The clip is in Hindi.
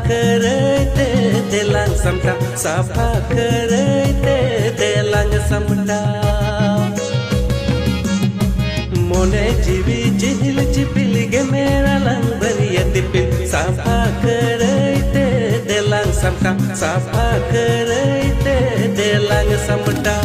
करते देलांग समटा साफा करते देलांग समटा मोने जीवी जिहिल चिपिल गे मेरा लंग बरिया दिपिल साफा करते देलांग समटा साफा करते देलांग समटा